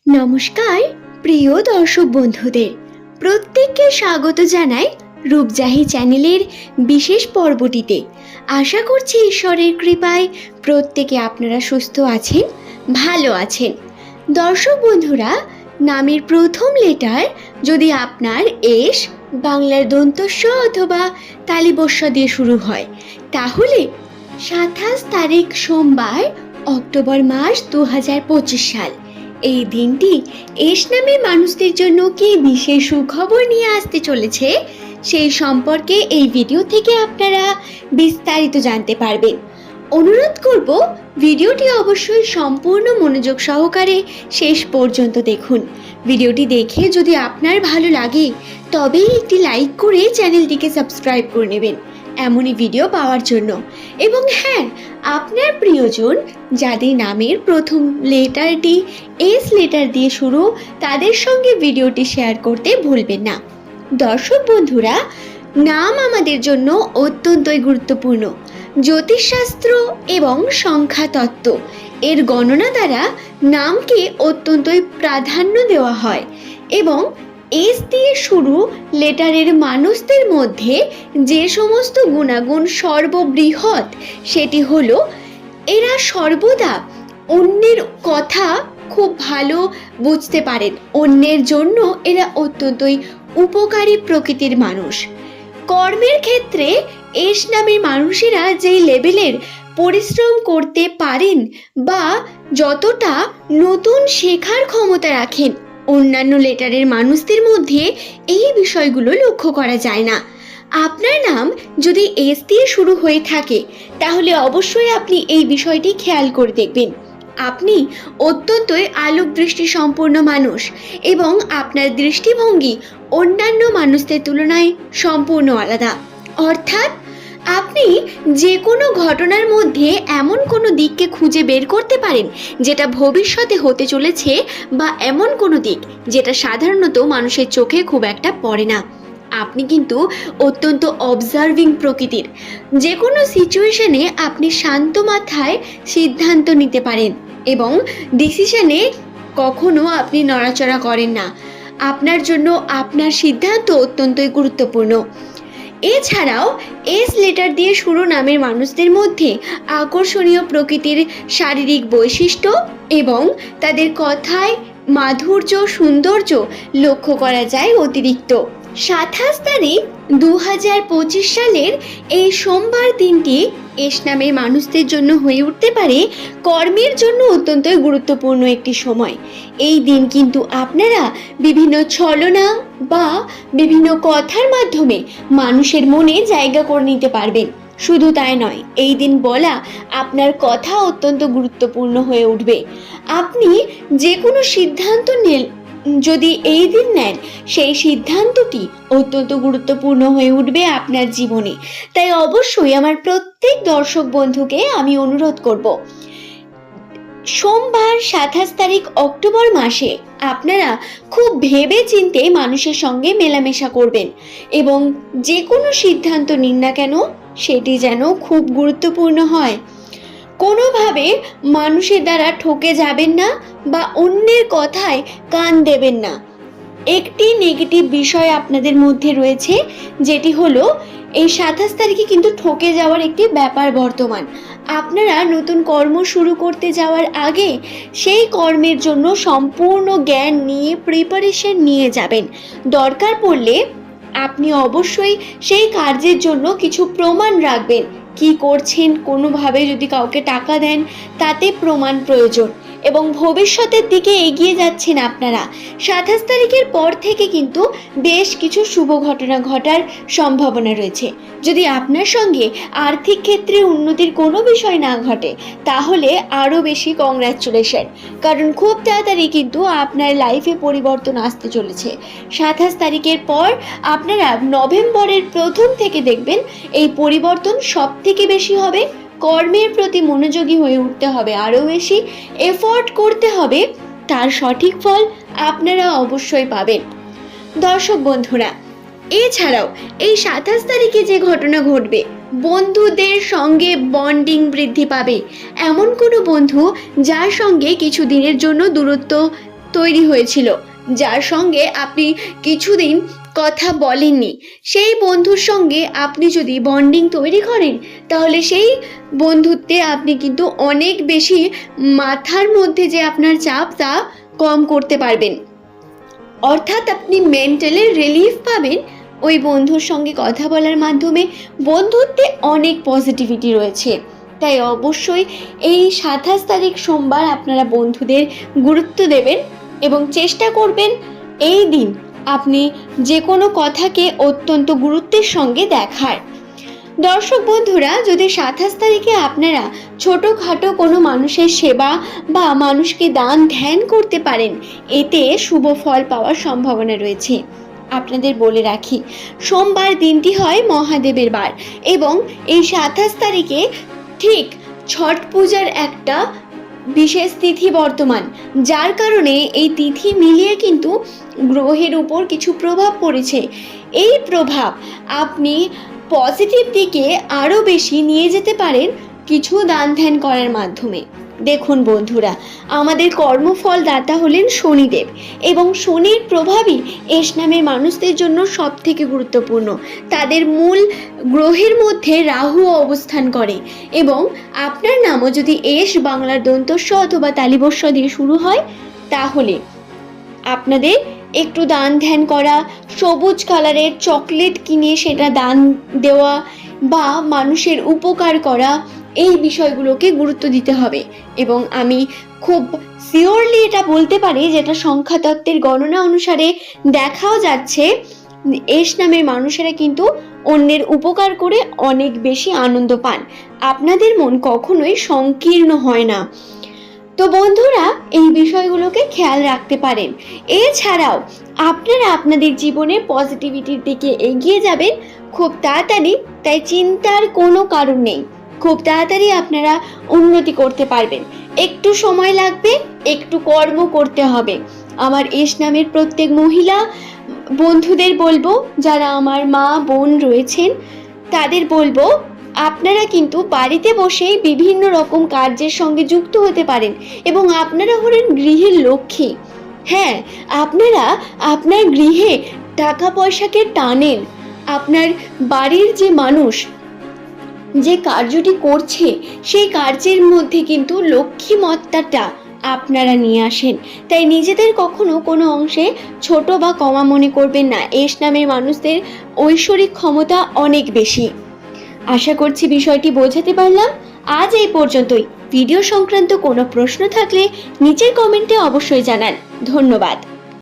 নমস্কার প্রিয় দর্শক বন্ধুদের, প্রত্যেককে স্বাগত জানাই রূপজাহি চ্যানেলের বিশেষ পর্বটিতে। আশা করছি ঈশ্বরের কৃপায় প্রত্যেকে আপনারা সুস্থ আছেন, ভালো আছেন। দর্শক বন্ধুরা, নামের প্রথম লেটার যদি আপনার এস, বাংলার দন্তস্ব অথবা তালিবস্য দিয়ে শুরু হয়, তাহলে 27 তারিখ সোমবার, অক্টোবর মাস 2025 সাল, এই দিনটি এস নামের মানুষদের জন্য কি বিশেষ সুখবর নিয়ে আসতে চলেছে সেই সম্পর্কে এই ভিডিও থেকে আপনারা বিস্তারিত জানতে পারবেন। অনুরোধ করব ভিডিওটি অবশ্যই সম্পূর্ণ মনোযোগ সহকারে শেষ পর্যন্ত দেখুন। ভিডিওটি দেখে যদি আপনার ভালো লাগে তবেই একটি লাইক করে চ্যানেলটিকে সাবস্ক্রাইব করে নেবেন এমনই ভিডিও পাওয়ার জন্য। এবং হ্যাঁ, আপনার প্রিয়জন যাদের নামের প্রথম লেটারটি এস লেটার দিয়ে শুরু, তাদের সঙ্গে ভিডিওটি শেয়ার করতে ভুলবেন না। দর্শক বন্ধুরা, নাম আমাদের জন্য অত্যন্তই গুরুত্বপূর্ণ। জ্যোতিষশাস্ত্র এবং সংখ্যাতত্ত্ব এর গণনা দ্বারা নামকে অত্যন্তই প্রাধান্য দেওয়া হয় এবং এস দিয়ে শুরু লেটারের মানুষদের মধ্যে যে সমস্ত গুণাগুণ সর্ববৃহৎ সেটি হলো এরা সর্বদা অন্যের কথা খুব ভালো বুঝতে পারেন। অন্যের জন্য এরা অত্যন্তই উপকারী প্রকৃতির মানুষ। কর্মের ক্ষেত্রে এস নামের মানুষেরা যেই লেভেলের পরিশ্রম করতে পারেন বা যতটা নতুন শেখার ক্ষমতা রাখেন, অন্যান্য লেটারের মানুষদের মধ্যে এই বিষয়গুলো লক্ষ্য করা যায় না। আপনার নাম যদি এস দিয়ে শুরু হয়ে থাকে তাহলে অবশ্যই আপনি এই বিষয়টি খেয়াল করে দেখবেন। আপনি অত্যন্তই আলোক দৃষ্টি সম্পন্ন মানুষ এবং আপনার দৃষ্টিভঙ্গি অন্যান্য মানুষদের তুলনায় সম্পূর্ণ আলাদা। অর্থাৎ আপনি যে কোনো ঘটনার মধ্যে এমন কোনো দিককে খুঁজে বের করতে পারেন যেটা ভবিষ্যতে হতে চলেছে, বা এমন কোনো দিক যেটা সাধারণত মানুষের চোখে খুব একটা পড়ে না। আপনি কিন্তু অত্যন্ত অবজার্ভিং প্রকৃতির। যে কোনো সিচুয়েশনে আপনি শান্ত মাথায় সিদ্ধান্ত নিতে পারেন এবং ডিসিশনে কখনো আপনি নড়াচড়া করেন না। আপনার জন্য আপনার সিদ্ধান্ত অত্যন্তই গুরুত্বপূর্ণ। এছাড়াও এস লেটার দিয়ে শুরু নামের মানুষদের মধ্যে আকর্ষণীয় প্রকৃতির শারীরিক বৈশিষ্ট্য এবং তাদের কথায় মাধুর্য, সৌন্দর্য লক্ষ্য করা যায় অতিরিক্ত। 27 তারিখ 2025 সালের এই সোমবার দিনটি এস নামের মানুষদের জন্য হয়ে উঠতে পারে কর্মের জন্য অত্যন্তই গুরুত্বপূর্ণ একটি সময়। এই দিন কিন্তু আপনারা বিভিন্ন ছলনা বা বিভিন্ন কথার মাধ্যমে মানুষের মনে জায়গা করে নিতে পারবেন। শুধু তাই নয়, এই দিন বলা আপনার কথা অত্যন্ত গুরুত্বপূর্ণ হয়ে উঠবে। আপনি যে কোনো সিদ্ধান্ত যদি এই দিন নেন, সেই সিদ্ধান্তটি অত্যন্ত গুরুত্বপূর্ণ হয়ে উঠবে আপনার জীবনে। তাই অবশ্যই আমার প্রত্যেক দর্শক বন্ধুকে আমি অনুরোধ করব, সোমবার 27 তারিখ অক্টোবর মাসে আপনারা খুব ভেবে চিন্তে মানুষের সঙ্গে মেলামেশা করবেন এবং যে কোনো সিদ্ধান্ত নিন না কেন সেটি যেন খুব গুরুত্বপূর্ণ হয়। কোনোভাবে মানুষের দ্বারা ঠকে যাবেন না বা অন্যের কথায় কান দেবেন না। একটি নেগেটিভ বিষয় আপনাদের মধ্যে রয়েছে, যেটি হলো এই 27 তারিখে কিন্তু ঠকে যাওয়ার একটি ব্যাপার বর্তমান। আপনারা নতুন কর্ম শুরু করতে যাওয়ার আগে সেই কর্মের জন্য সম্পূর্ণ জ্ঞান নিয়ে প্রিপারেশন নিয়ে যাবেন। দরকার পড়লে আপনি অবশ্যই সেই কার্যের জন্য কিছু প্রমাণ রাখবেন। কি করছেন, কোনোভাবে যদি কাউকে টাকা দেন তাতে প্রমাণ প্রয়োজন এবং ভবিষ্যতের দিকে এগিয়ে যাচ্ছেন আপনারা। 27 তারিখের পর থেকে কিন্তু বেশ কিছু শুভ ঘটনা ঘটার সম্ভাবনা রয়েছে। যদি আপনার সঙ্গে আর্থিক ক্ষেত্রে উন্নতির কোনো বিষয় না ঘটে তাহলে আরও বেশি কংগ্রাচুলেশন, কারণ খুব তাড়াতাড়ি কিন্তু আপনার লাইফে পরিবর্তন আসতে চলেছে। 27 তারিখের পর আপনারা নভেম্বরের প্রথম থেকে দেখবেন এই পরিবর্তন সব থেকে বেশি হবে। কর্মের প্রতি মনোযোগী হয়ে উঠতে হবে, আরও বেশি এফোর্ট করতে হবে, তার সঠিক ফল আপনারা অবশ্যই পাবেন। দর্শক বন্ধুরা, এছাড়াও এই 27 তারিখে যে ঘটনা ঘটবে, বন্ধুদের সঙ্গে বন্ডিং বৃদ্ধি পাবে। এমন কোনো বন্ধু যার সঙ্গে কিছু দিনের জন্য দূরত্ব তৈরি হয়েছিল, যার সঙ্গে আপনি কিছুদিন কথা বলেননি, সেই বন্ধুর সঙ্গে আপনি যদি বন্ডিং তৈরি করেন, তাহলে সেই বন্ধুত্বে আপনি কিন্তু অনেক বেশি মাথার মধ্যে যে আপনার চাপ তা কম করতে পারবেন। অর্থাৎ আপনি মেন্টালি রিলিফ পাবেন ওই বন্ধুর সঙ্গে কথা বলার মাধ্যমে। বন্ধুত্বে অনেক পজিটিভিটি রয়েছে, তাই অবশ্যই এই 27 তারিখ সোমবার আপনারা বন্ধুদের গুরুত্ব দেবেন এবং চেষ্টা করবেন এই দিন আপনি যে কোনো কথাকে অত্যন্ত গুরুত্বের সঙ্গে দেখার। দর্শক বন্ধুরা, যদি 27 তারিখে আপনারা ছোটোখাটো কোনো মানুষের সেবা বা মানুষকে দান ধ্যান করতে পারেন, এতে শুভ ফল পাওয়ার সম্ভাবনা রয়েছে। আপনাদের বলে রাখি, সোমবার দিনটি হয় মহাদেবের বার এবং এই 27 তারিখে ঠিক ছট পূজার একটা বিশেষ তিথি বর্তমান, যার কারণে এই তিথি মিলিয়ে কিন্তু গ্রহের উপর কিছু প্রভাব পড়েছে। এই প্রভাব আপনি পজিটিভ দিকে আরও বেশি নিয়ে যেতে পারেন কিছু দান ধ্যান করার মাধ্যমে। দেখুন বন্ধুরা, আমাদের কর্মফল দাতা হলেন শনিদেব এবং শনির প্রভাবই এস নামের মানুষদের জন্য সব থেকে গুরুত্বপূর্ণ। তাদের মূল গ্রহের মধ্যে রাহু অবস্থান করে এবং আপনার নামও যদি এস বাংলার দন্তস্ব অথবা তালিবস্য দিয়ে শুরু হয়, তাহলে আপনাদের একটু দান ধ্যান করা, সবুজ কালারের চকলেট কিনে সেটা দান দেওয়া বা মানুষের উপকার করা, এই বিষয়গুলোকে গুরুত্ব দিতে হবে। এবং আমি খুব শিওরলি এটা বলতে পারি, যেটা সংখ্যাতত্ত্বের গণনা অনুসারে দেখাও যাচ্ছে, এস নামের মানুষেরা কিন্তু অন্যের উপকার করে অনেক বেশি আনন্দ পান। আপনাদের মন কখনোই সংকীর্ণ হয় না। তো বন্ধুরা, এই বিষয়গুলোকে খেয়াল রাখতে পারেন। এছাড়াও আপনারা আপনাদের জীবনে পজিটিভিটির দিকে এগিয়ে যাবেন খুব তাড়াতাড়ি, তাই চিন্তার কোনো কারণ নেই। খুব তাড়াতাড়ি আপনারা উন্নতি করতে পারবেন। একটু সময় লাগবে, একটু কর্ম করতে হবে। আমার এস নামের প্রত্যেক মহিলা বন্ধুদের বলবো, যারা আমার মা বোন রয়েছেন তাদের বলবো, আপনারা কিন্তু বাড়িতে বসেই বিভিন্ন রকম কার্যের সঙ্গে যুক্ত হতে পারেন এবং আপনারা হলেন গৃহের লক্ষ্মী। হ্যাঁ, আপনারা আপনার গৃহে টাকা পয়সাকে টানেন। আপনার বাড়ির যে মানুষ যে কার্যটি করছে, সেই কার্যের মধ্যে কিন্তু লক্ষ্মীমত্তাটা আপনারা নিয়ে আসেন। তাই নিজেদের কখনো কোনো অংশে ছোট বা কমা মনে করবেন না। এস নামের মানুষদের ঐশ্বরিক ক্ষমতা অনেক বেশি। আশা করছি বিষয়টি বোঝাতে পারলাম। আজ এই পর্যন্তই। ভিডিও সংক্রান্ত কোনো প্রশ্ন থাকলে নিচের কমেন্টে অবশ্যই জানান। ধন্যবাদ।